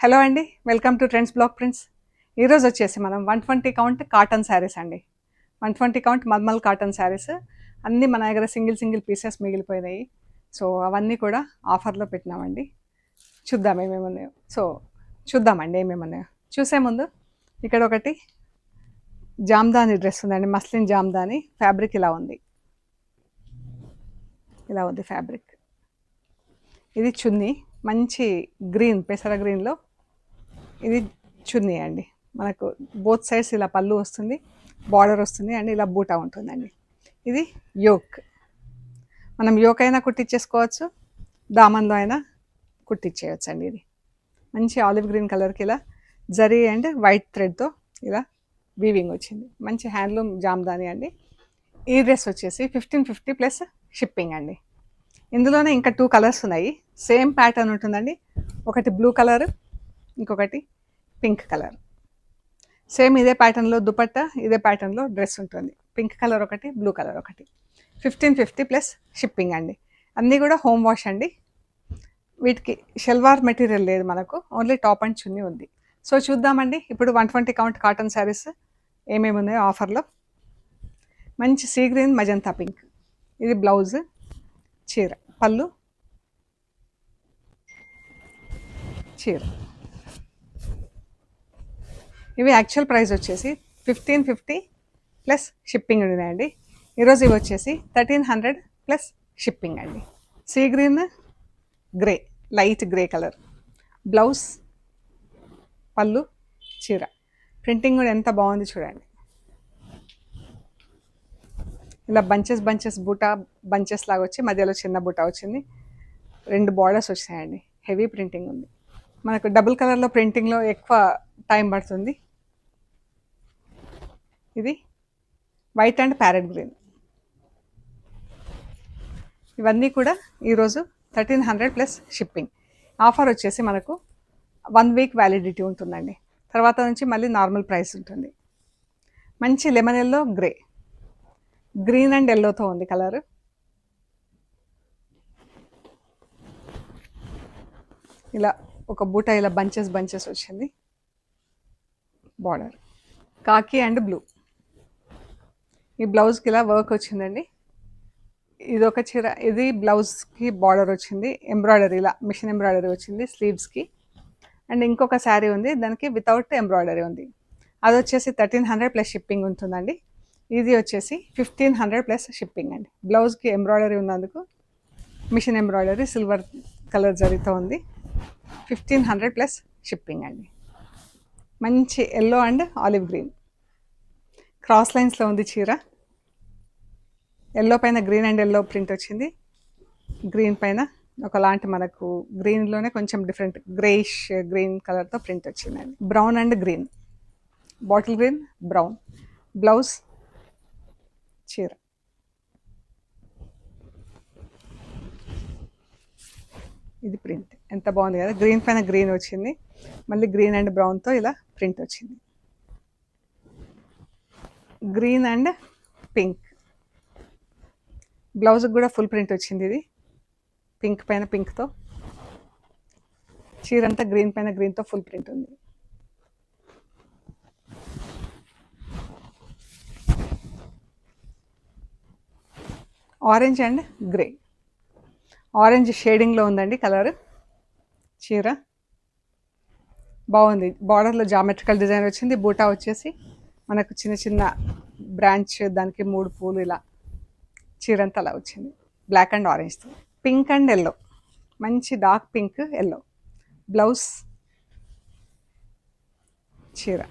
Hello అండి, welcome to trends block prints. ఈరోజు వచ్చేసి మనం 120 కౌంట్ కాటన్ శారీస్ అండి. 120 కౌంట్ మల్మల్ కాటన్ శారీస్ అన్నీ మన దగ్గర సింగిల్ పీసెస్ మిగిలిపోయినాయి. సో అవన్నీ కూడా ఆఫర్లో పెట్టినామండి. చూద్దాం ఏమేమి ఉన్నాయో. చూద్దామండి ఏమేమి ఉన్నాయో. చూసే ముందు ఇక్కడ ఒకటి జామ్దాని డ్రెస్ ఉందండి, మస్లిన్ జామ్దాని. ఫ్యాబ్రిక్ ఇలా ఉంది ఫ్యాబ్రిక్. ఇది చున్నీ, మంచి గ్రీన్, పెసర గ్రీన్లో ఇది చున్నీ అండి. మనకు బోత్ సైడ్స్ ఇలా పళ్ళు వస్తుంది, బార్డర్ వస్తుంది అండ్ ఇలా బూటా ఉంటుందండి. ఇది యోక్, మనం యోక్ అయినా కుట్టించేసుకోవచ్చు, దామన్లో అయినా కుట్టించేయచ్చు అండి. ఇది మంచి ఆలివ్ గ్రీన్ కలర్కి ఇలా జరీ అండ్ వైట్ థ్రెడ్తో ఇలా వీవింగ్ వచ్చింది. మంచి హ్యాండ్లూమ్ జామ్దాని అండి. ఈ డ్రెస్ వచ్చేసి 1550 ప్లస్ షిప్పింగ్ అండి. ఇందులోనే ఇంకా 2 కలర్స్ ఉన్నాయి. సేమ్ ప్యాటర్న్ ఉంటుందండి. ఒకటి బ్లూ కలర్, ఇంకొకటి పింక్ కలర్. సేమ్ ఇదే ప్యాటర్న్లో దుపట్టా, ఇదే ప్యాటర్న్లో డ్రెస్ ఉంటుంది. పింక్ కలర్ ఒకటి, బ్లూ కలర్ ఒకటి. 1550 ప్లస్ షిప్పింగ్ అండి. అన్నీ కూడా హోమ్ వాష్ అండి. వీటికి షల్వార్ మెటీరియల్ లేదు మనకు, ఓన్లీ టాప్ అండ్ చున్నీ ఉంది. సో చూద్దామండి ఇప్పుడు 120 కౌంట్ కాటన్ శారీస్ ఏమేమి ఉన్నాయో ఆఫర్లో. మంచి సీ గ్రీన్ మజంతా పింక్, ఇది బ్లౌజ్, చీర, పళ్ళు, చీర. ఇవి యాక్చువల్ ప్రైస్ వచ్చేసి 1550 ప్లస్ షిప్పింగ్ ఉన్నాయండి. ఈరోజు ఇవి వచ్చేసి 1300 ప్లస్ షిప్పింగ్ అండి. Sea green grey, light grey colour, blouse, పళ్ళు, చీర. ప్రింటింగ్ కూడా ఎంత బాగుంది చూడండి. ఇలా బంచెస్ బూటా బంచెస్ లాగా వచ్చి మధ్యలో చిన్న బూటా వచ్చింది. 2 బార్డర్స్ వచ్చాయండి. హెవీ ప్రింటింగ్ ఉంది. మనకు డబుల్ కలర్లో ప్రింటింగ్లో ఎక్కువ టైం పడుతుంది. ఇది వైట్ అండ్ ప్యారెట్ గ్రీన్. ఇవన్నీ కూడా ఈరోజు 1300 ప్లస్ షిప్పింగ్. ఆఫర్ వచ్చేసి మనకు 1 వీక్ వ్యాలిడిటీ ఉంటుందండి. తర్వాత నుంచి మళ్ళీ నార్మల్ ప్రైస్ ఉంటుంది. మంచి lemon yellow grey, green and ఎల్లోతో ఉంది కలర్. ఇలా ఒక బూట ఇలా బంచెస్ వచ్చింది. బార్డర్ కాకి అండ్ బ్లూ. ఈ బ్లౌజ్కి ఇలా వర్క్ వచ్చిందండి. ఇది ఒక చీర, ఇది బ్లౌజ్కి బార్డర్ వచ్చింది, ఎంబ్రాయిడరీ, ఇలా మిషన్ ఎంబ్రాయిడరీ వచ్చింది స్లీవ్స్కి. అండ్ ఇంకొక శారీ ఉంది, దానికి వితౌట్ ఎంబ్రాయిడరీ ఉంది. అది వచ్చేసి 1300 ప్లస్ షిప్పింగ్ ఉంటుందండి. ఇది వచ్చేసి 1500 ప్లస్ షిప్పింగ్ అండి. బ్లౌజ్కి ఎంబ్రాయిడరీ ఉన్నందుకు మిషన్ ఎంబ్రాయిడరీ సిల్వర్ కలర్ జరీతో ఉంది. 1500 ప్లస్ షిప్పింగ్ అండి. మంచి yellow and olive green cross లైన్స్లో ఉంది చీర. ఎల్లో పైన గ్రీన్ అండ్ ఎల్లో ప్రింట్ వచ్చింది. గ్రీన్ పైన ఒకలాంటి మనకు గ్రీన్లోనే కొంచెం డిఫరెంట్ గ్రేయిష్ గ్రీన్ కలర్తో ప్రింట్ వచ్చిందండి. Brown and green, bottle green, brown. Blouse, చీర. ఇది ప్రింట్ ఎంత బాగుంది కదా, గ్రీన్ పైన గ్రీన్ వచ్చింది, మళ్ళీ గ్రీన్ అండ్ బ్రౌన్తో ఇలా ప్రింట్ వచ్చింది. గ్రీన్ అండ్ పింక్, బ్లౌజ్కి కూడా ఫుల్ ప్రింట్ వచ్చింది. ఇది పింక్ పైన పింక్తో, చీర అంతా గ్రీన్ పైన గ్రీన్తో ఫుల్ ప్రింట్ ఉంది. ఆరెంజ్ అండ్ గ్రే, ఆరెంజ్ షేడింగ్లో ఉందండి కలర్. చీర బాగుంది, బార్డర్లో జామెట్రికల్ డిజైన్ వచ్చింది. బూటా వచ్చేసి మనకు చిన్న బ్రాంచ్, దానికి 3 పూలు, ఇలా చీర అంతా అలా వచ్చింది. బ్లాక్ అండ్ ఆరెంజ్తో, పింక్ అండ్ ఎల్లో, మంచి డార్క్ పింక్ ఎల్లో. బ్లౌజ్, చీర.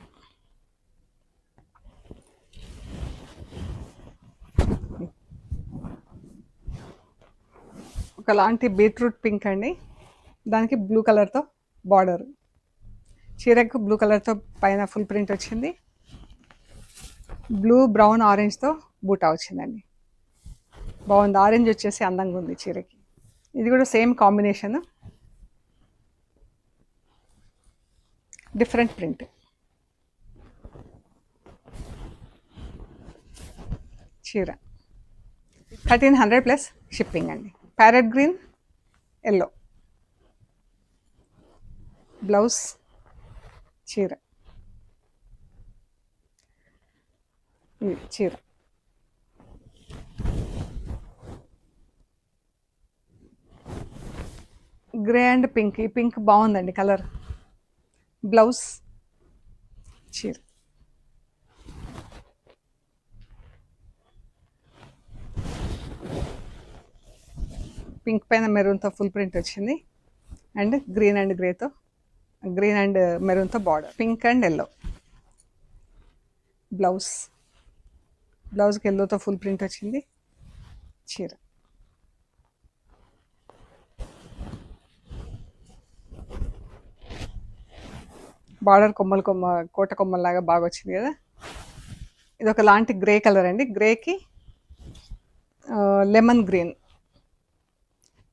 ఒకలాంటి బీట్రూట్ పింక్ అండి, దానికి బ్లూ కలర్తో బార్డర్. చీరకు బ్లూ కలర్తో పైన ఫుల్ ప్రింట్ వచ్చింది. బ్లూ, బ్రౌన్, ఆరెంజ్తో బూటా వచ్చిందండి. బాగుంది. ఆరెంజ్ వచ్చేసి అందంగా ఉంది చీరకి. ఇది కూడా సేమ్ కాంబినేషన్, డిఫరెంట్ ప్రింట్. చీర 1300 ప్లస్ షిప్పింగ్ అండి. Parrot green, yellow. బ్లౌజ్, చీర, ఇది చీర. గ్రే అండ్ పింక్, ఈ పింక్ బాగుందండి కలర్. బ్లౌజ్, చీర. పింక్ పైన మెరూన్తో ఫుల్ ప్రింట్ వచ్చింది అండ్ గ్రీన్ అండ్ గ్రేతో, గ్రీన్ అండ్ మెరూన్తో border. Pink and yellow. Blouse, బ్లౌజ్కి ఎల్లోతో ఫుల్ ప్రింట్ వచ్చింది. చీర. బార్డర్ కొమ్మలు కోట కొమ్మల్లాగా బాగా వచ్చింది కదా. ఇది ఒక లాంటి గ్రే కలర్ అండి. గ్రేకి లెమన్ గ్రీన్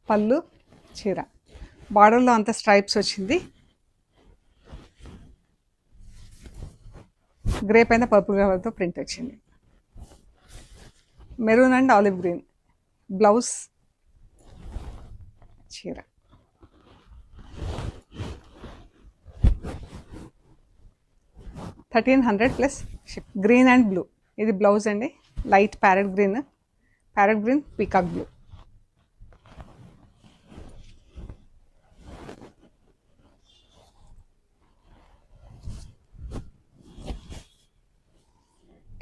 పళ్ళు, చీర. బార్డర్లో అంత స్ట్రైప్స్ వచ్చింది. గ్రే పైన పర్పుల్ కలర్తో ప్రింట్ వచ్చింది. Maroon and olive green. Blouse, చీర. $1300 plus ship. Green and blue, ఇది బ్లౌజ్ అండి. Light parrot green peacock blue.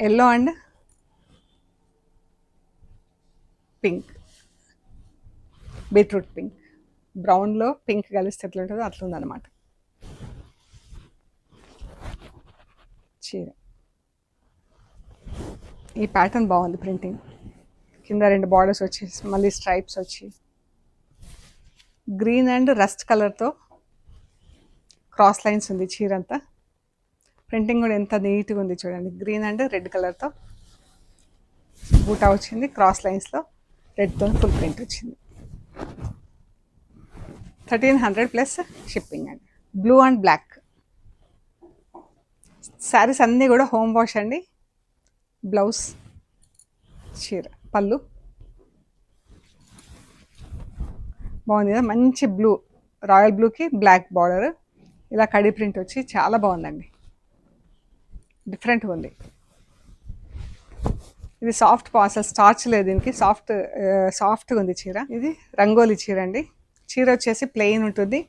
Yellow and pink, beetroot pink. బ్రౌన్లో పింక్ కలిస్తే ఎట్లా ఉంటుందో అట్లా ఉందన్నమాట. చీర. ఈ ప్యాటర్న్ బాగుంది. ప్రింటింగ్ కింద 2 బార్డర్స్ వచ్చేసి మళ్ళీ స్ట్రైప్స్ వచ్చి గ్రీన్ అండ్ రస్ట్ కలర్తో క్రాస్ లైన్స్ ఉంది చీర అంతా. ప్రింటింగ్ కూడా ఎంత నీట్గా ఉంది చూడండి. గ్రీన్ అండ్ రెడ్ కలర్తో బూటా వచ్చింది. క్రాస్ లైన్స్లో రెడ్తో ఫుల్ ప్రింట్ వచ్చింది. 1300 ప్లస్ షిప్పింగ్ అండి. Blue and black. శారీస్ అన్నీ కూడా హోమ్ వాష్ అండి. బ్లౌజ్, చీర. పళ్ళు బాగుంది కదా. మంచి బ్లూ, రాయల్ బ్లూకి బ్లాక్ బార్డర్, ఇలా కడి ప్రింట్ వచ్చి చాలా బాగుందండి. డిఫరెంట్గా ఉంది. ఇది సాఫ్ట్ అసలు స్టార్చ్ లేదు దీనికి. సాఫ్ట్గా ఉంది చీర. ఇది రంగోలీ చీర అండి. చీర వచ్చేసి ప్లెయిన్ ఉంటుంది.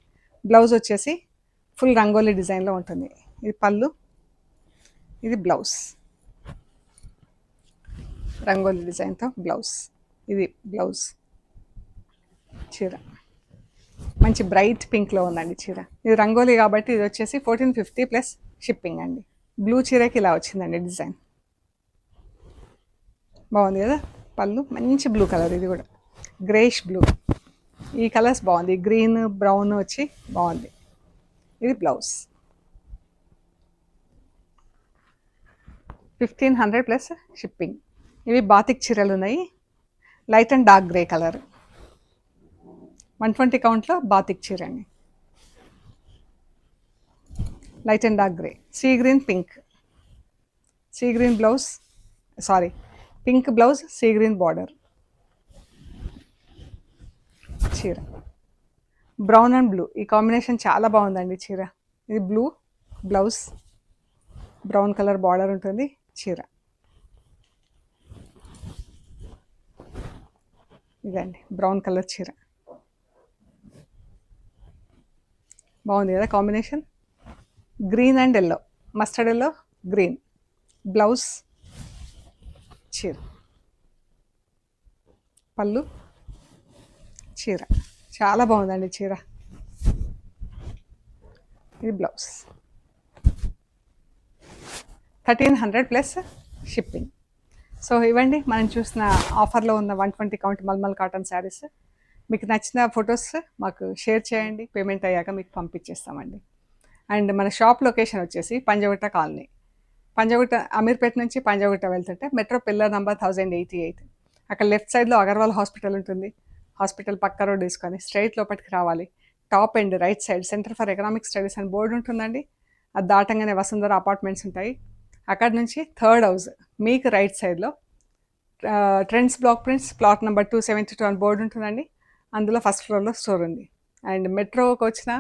బ్లౌజ్ వచ్చేసి ఫుల్ రంగోలీ డిజైన్లో ఉంటుంది. ఇది పళ్ళు, ఇది బ్లౌజ్. రంగోలీ డిజైన్తో బ్లౌజ్, ఇది బ్లౌజ్. చీర మంచి బ్రైట్ పింక్లో ఉందండి చీర. ఇది రంగోలీ కాబట్టి ఇది వచ్చేసి 1450 ప్లస్ షిప్పింగ్ అండి. బ్లూ చీరకి ఇలా వచ్చిందండి డిజైన్. బాగుంది కదా. పళ్ళు మంచి బ్లూ కలర్, ఇది కూడా గ్రేష్ బ్లూ. ఈ కలర్స్ బాగుంది. గ్రీన్ బ్రౌన్ వచ్చి బాగుంది. ఇది బ్లౌజ్. 1500 plus shipping. ఇవి బాతిక్ చీరలు ఉన్నాయి. Light and dark grey colour. 120 కౌంట్లో బాతిక్ చీర అండి. Light and dark grey. Sea green pink. Sea green blouse, sari pink blouse, sea green border. చీర బ్రౌన్ అండ్ బ్లూ, ఈ కాంబినేషన్ చాలా బాగుందండి చీర. ఇది blue blouse, brown colour border ఉంటుంది. చీర ఇదండి, బ్రౌన్ కలర్ చీర. బాగుంది కదా combination. Green and yellow, mustard yellow green. Blouse, చీర. పళ్ళు, చీర. చాలా బాగుందండి చీర. ఇది బ్లౌజ్. 1300 plus shipping. సో ఇవ్వండి మనం చూసిన ఆఫర్లో ఉన్న 120 కౌంట్ మల్మల్ కాటన్ శారీస్. మీకు నచ్చిన ఫొటోస్ మాకు షేర్ చేయండి. పేమెంట్ అయ్యాక మీకు పంపించేస్తామండి. అండ్ మన షాప్ లొకేషన్ వచ్చేసి పంజగుట్ట కాలనీ. పంజగుట్ట అమీర్పేట నుంచి పంజగుట్ట వెళ్తుంటే మెట్రో పిల్లర్ నెంబర్ 1088. అక్కడ లెఫ్ట్ సైడ్లో అగర్వాల్ హాస్పిటల్ ఉంటుంది. హాస్పిటల్ పక్క రోడ్ తీసుకొని స్ట్రైట్ లోపలికి రావాలి. Top and right side centre for economic studies అని బోర్డు ఉంటుందండి. అది దాటంగానే వసుంధర అపార్ట్మెంట్స్ ఉంటాయి. అక్కడ నుంచి థర్డ్ హౌస్ మీకు రైట్ సైడ్లో trends block prints plot number 272 అని బోర్డు ఉంటుందండి. అందులో ఫస్ట్ ఫ్లోర్లో స్టోర్ ఉంది. అండ్ మెట్రోకి వచ్చిన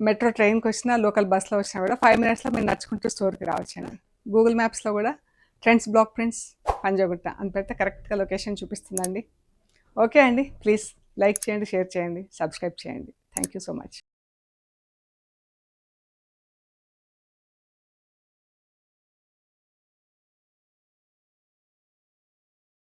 మెట్రో ట్రైన్కి వచ్చినా లోకల్ బస్లో వచ్చినా కూడా 5 మినిట్స్లో మీరు నడుచుకుంటూ స్టోర్కి రావచ్చండి. గూగుల్ మ్యాప్స్లో కూడా ట్రెండ్స్ బ్లాక్ ప్రింట్స్ పంజాగుట్ట అని పెడితే కరెక్ట్గా లొకేషన్ చూపిస్తుందండి. ఓకే అండి, ప్లీజ్ లైక్ చేయండి, షేర్ చేయండి, సబ్స్క్రైబ్ చేయండి. Thank you so much.